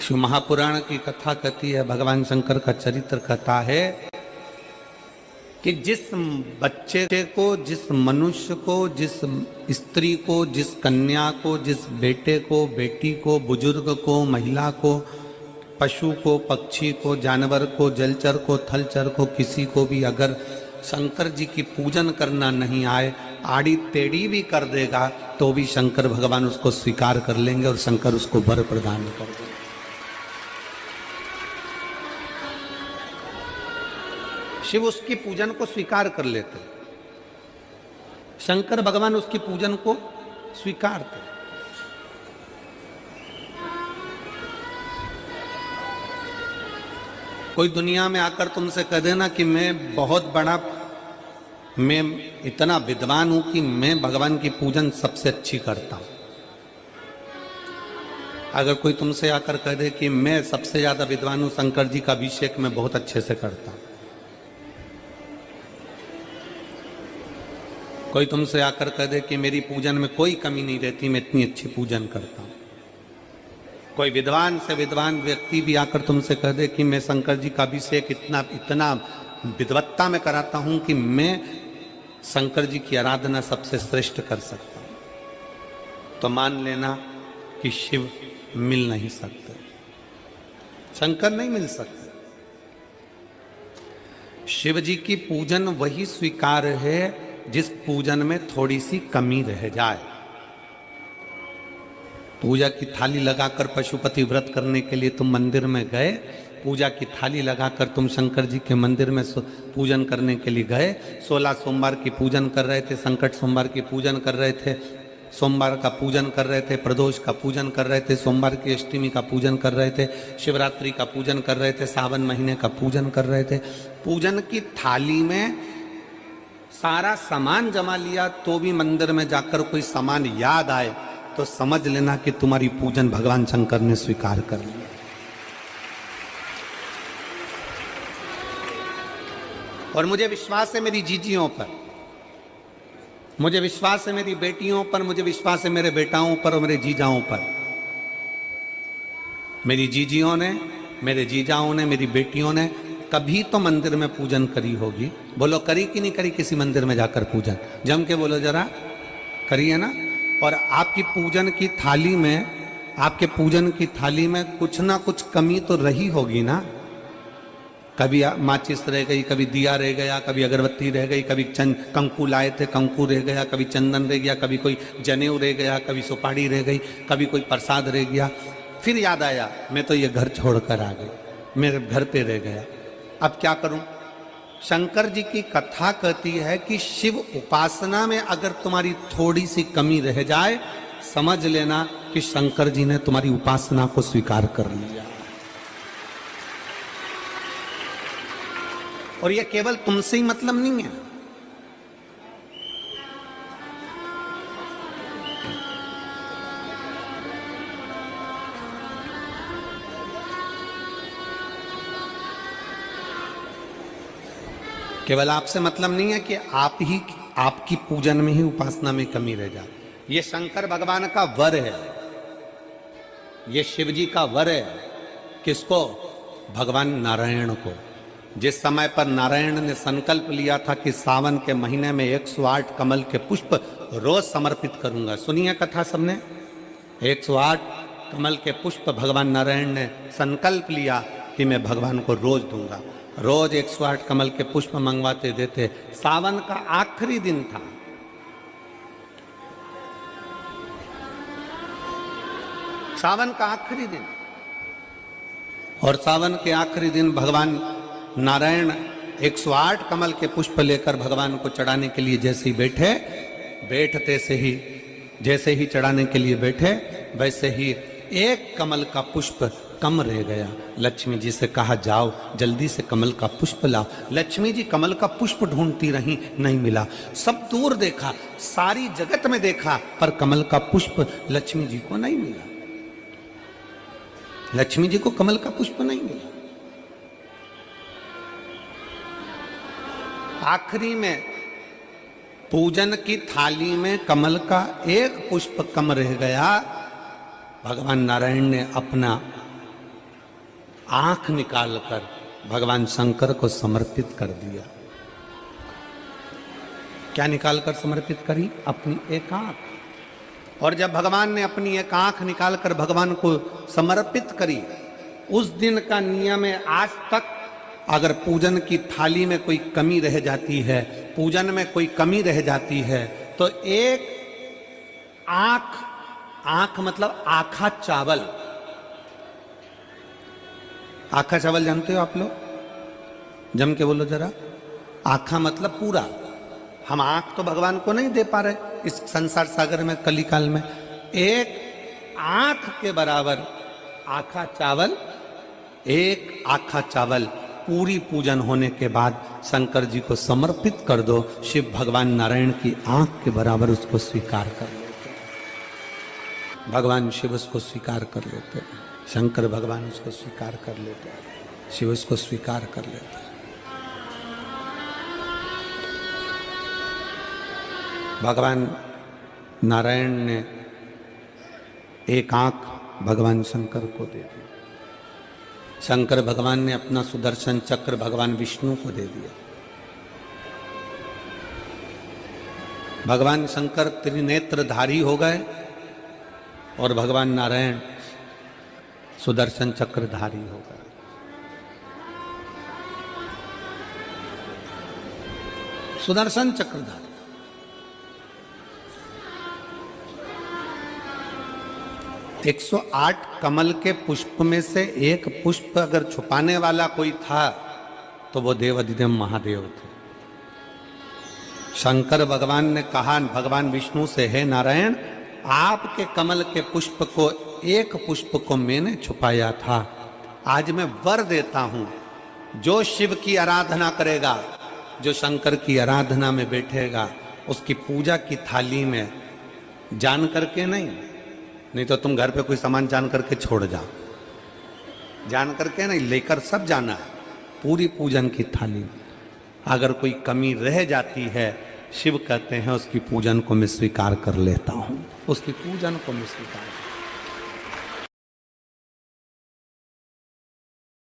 शिव महापुराण की कथा कहती है, भगवान शंकर का चरित्र कथा है कि जिस बच्चे को, जिस मनुष्य को, जिस स्त्री को, जिस कन्या को, जिस बेटे को, बेटी को, बुजुर्ग को, महिला को, पशु को, पक्षी को, जानवर को, जलचर को, थलचर को, किसी को भी अगर शंकर जी की पूजन करना नहीं आए, आड़ी टेढ़ी भी कर देगा तो भी शंकर भगवान उसको स्वीकार कर लेंगे और शंकर उसको वर प्रदान कर देंगे। शिव उसकी पूजन को स्वीकार कर लेते, शंकर भगवान उसकी पूजन को स्वीकारते। कोई दुनिया में आकर तुमसे कह देना कि मैं बहुत बड़ा, मैं इतना विद्वान हूं कि मैं भगवान की पूजन सबसे अच्छी करता हूं। अगर कोई तुमसे आकर कह दे कि मैं सबसे ज्यादा विद्वान हूं, शंकर जी का अभिषेक मैं बहुत अच्छे से करता हूं। कोई तुमसे आकर कह दे कि मेरी पूजन में कोई कमी नहीं रहती, मैं इतनी अच्छी पूजन करता हूं। कोई विद्वान से विद्वान व्यक्ति भी आकर तुमसे कह दे कि मैं शंकर जी का अभिषेक इतना विद्वत्ता में कराता हूं कि मैं शंकर जी की आराधना सबसे श्रेष्ठ कर सकता हूं, तो मान लेना कि शिव मिल नहीं सकते, शंकर नहीं मिल सकते। शिव जी की पूजन वही स्वीकार है जिस पूजन में थोड़ी सी कमी रह जाए। पूजा की थाली लगाकर पशुपति व्रत करने के लिए तुम मंदिर में गए, पूजा की थाली लगाकर तुम शंकर जी के मंदिर में पूजन करने के लिए गए, 16 सोमवार की पूजन कर रहे थे, संकट सोमवार की पूजन कर रहे थे, सोमवार का पूजन कर रहे थे, प्रदोष का पूजन कर रहे थे, सोमवार की अष्टमी का पूजन कर रहे थे, शिवरात्रि का पूजन कर रहे थे, सावन महीने का पूजन कर रहे थे। पूजन की थाली में सारा सामान जमा लिया तो भी मंदिर में जाकर कोई सामान याद आए तो समझ लेना कि तुम्हारी पूजन भगवान शंकर ने स्वीकार कर लिया। और मुझे विश्वास है मेरी जीजियों पर, मुझे विश्वास है मेरी बेटियों पर, मुझे विश्वास है मेरे बेटाओं पर और मेरे जीजाओं पर। मेरी जीजियों ने, मेरे जीजाओं ने, मेरी बेटियों ने कभी तो मंदिर में पूजन करी होगी। बोलो करी कि नहीं करी किसी मंदिर में जाकर पूजन? जम के बोलो जरा, करी है ना? और आपकी पूजन की थाली में, आपके पूजन की थाली में कुछ ना कुछ कमी तो रही होगी ना। कभी माचिस रह गई, कभी दिया रह गया, कभी अगरबत्ती रह गई, कभी कंकु लाए थे कंकु रह गया, कभी चंदन रह गया, कभी कोई जनेऊ रह गया, कभी सुपारी रह गई, कभी कोई प्रसाद रह गया। फिर याद आया मैं तो ये घर छोड़कर आ गई, मेरे घर पे रह गया, अब क्या करूं? शंकर जी की कथा कहती है कि शिव उपासना में अगर तुम्हारी थोड़ी सी कमी रह जाए, समझ लेना कि शंकर जी ने तुम्हारी उपासना को स्वीकार कर लिया। और यह केवल तुमसे ही मतलब नहीं है, केवल आपसे मतलब नहीं है कि आपकी पूजन में ही, उपासना में कमी रह जाए। ये शंकर भगवान का वर है, ये शिव जी का वर है। किसको? भगवान नारायण को। जिस समय पर नारायण ने संकल्प लिया था कि सावन के महीने में 108 कमल के पुष्प रोज समर्पित करूंगा। सुनिए कथा सबने, 108 कमल के पुष्प भगवान नारायण ने संकल्प लिया कि मैं भगवान को रोज दूंगा। रोज 108 कमल के पुष्प मंगवाते देते। सावन का आखिरी दिन था, सावन का आखिरी दिन, और सावन के आखिरी दिन भगवान नारायण 108 कमल के पुष्प लेकर भगवान को चढ़ाने के लिए जैसे ही बैठे, बैठते से ही जैसे ही चढ़ाने के लिए बैठे, वैसे ही एक कमल का पुष्प कम रह गया। लक्ष्मी जी से कहा जाओ जल्दी से कमल का पुष्प लाओ। लक्ष्मी जी कमल का पुष्प ढूंढती रही, नहीं मिला। सब दूर देखा, सारी जगत में देखा, पर कमल का पुष्प लक्ष्मी जी को नहीं मिला। लक्ष्मी जी को कमल का पुष्प नहीं मिला। आखिरी में पूजन की थाली में कमल का एक पुष्प कम रह गया। भगवान नारायण ने अपना आंख निकालकर भगवान शंकर को समर्पित कर दिया। क्या निकालकर समर्पित करी? अपनी एक आंख। और जब भगवान ने अपनी एक आंख निकालकर भगवान को समर्पित करी, उस दिन का नियम है आज तक अगर पूजन की थाली में कोई कमी रह जाती है, पूजन में कोई कमी रह जाती है, तो एक आंख मतलब आखा चावल। आखा चावल जानते हो आप लोग? जम के बोलो जरा। आखा मतलब पूरा। हम आंख तो भगवान को नहीं दे पा रहे इस संसार सागर में, कलिकाल में। एक आंख के बराबर आखा चावल, एक आखा चावल पूरी पूजन होने के बाद शंकर जी को समर्पित कर दो। शिव भगवान नारायण की आंख के बराबर उसको स्वीकार कर लेते, भगवान शिव उसको स्वीकार कर लेते, शंकर भगवान उसको स्वीकार कर लेते, शिव उसको स्वीकार कर लेते। भगवान नारायण ने एक आंख भगवान शंकर को दे दी। शंकर भगवान ने अपना सुदर्शन चक्र भगवान विष्णु को दे दिया। भगवान शंकर त्रिनेत्रधारी हो गए और भगवान नारायण सुदर्शन चक्रधारी हो गए। सुदर्शन चक्रधारी। एक 108 कमल के पुष्प में से एक पुष्प अगर छुपाने वाला कोई था तो वो देवाधिदेव महादेव थे। शंकर भगवान ने कहा भगवान विष्णु से, हे नारायण, आपके कमल के पुष्प को, एक पुष्प को मैंने छुपाया था। आज मैं वर देता हूं, जो शिव की आराधना करेगा, जो शंकर की आराधना में बैठेगा, उसकी पूजा की थाली में जान करके नहीं तो तुम घर पे कोई सामान जान करके छोड़ जाओ, जान करके नहीं, लेकर सब जाना है। पूरी पूजन की थाली में अगर कोई कमी रह जाती है, शिव कहते हैं उसकी पूजन को मैं स्वीकार कर लेता हूं, उसकी पूजन को मैं स्वीकार